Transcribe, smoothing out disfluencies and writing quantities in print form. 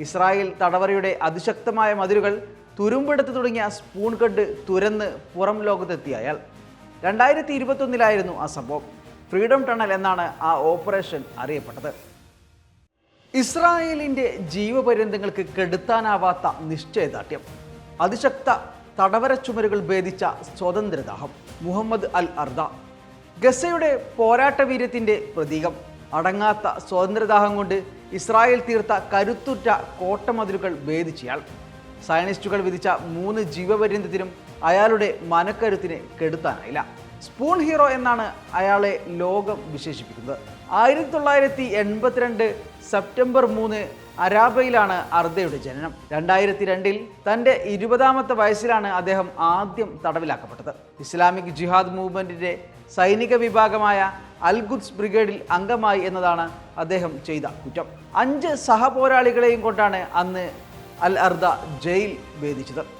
Israel തടവറയുടെ അതിശക്തമായ മതിലുകൾ തുരുമ്പെടുത്ത് തുടങ്ങിയ spoon കഡ് തുരന്ന് പുറം ലോകത്തെത്തിയ അയാൾ 2021 ആ സംഭവം. ഫ്രീഡം ടണൽ എന്നാണ് ആ ഓപ്പറേഷൻ അറിയപ്പെട്ടത്. ഇസ്രായേലിൻ്റെ ജീവപര്യന്തങ്ങൾക്ക് കെടുത്താനാവാത്ത നിശ്ചയദാർഢ്യം, അതിശക്ത തടവര ചുമരുകൾ ഭേദിച്ച സ്വതന്ത്രദാഹം. മുഹമ്മദ് അൽ അർദ, ഗസയുടെ പോരാട്ടവീര്യത്തിൻ്റെ പ്രതീകം. അടങ്ങാത്ത സ്വതന്ത്രദാഹം കൊണ്ട് ഇസ്രായേൽ തീർത്ത കരുത്തുറ്റ കോട്ടമതിലുകൾ ഭേദിച്ചയാൾ. സയനിസ്റ്റുകൾ വിധിച്ച 3 ജീവപര്യന്തത്തിനും അയാളുടെ മനക്കരുത്തിന് കെടുത്താനായില്ല. സ്പൂൺ ഹീറോ എന്നാണ് അയാളെ ലോകം വിശേഷിപ്പിക്കുന്നത്. 1982 സെപ്റ്റംബർ 3 അരാബയിലാണ് അർദയുടെ ജനനം. 2002 തൻ്റെ 20ാമത്തെ വയസ്സിലാണ് അദ്ദേഹം ആദ്യം തടവിലാക്കപ്പെട്ടത്. ഇസ്ലാമിക് ജിഹാദ് മൂവ്മെൻറ്റിൻ്റെ സൈനിക വിഭാഗമായ അൽ ഖുദ്സ് ബ്രിഗേഡിൽ അംഗമായി എന്നതാണ് അദ്ദേഹം ചെയ്ത കുറ്റം. 5 സഹപോരാളികളെയും കൊണ്ടാണ് അന്ന് അൽ അർദ ജയിൽ ഭേദിച്ചത്.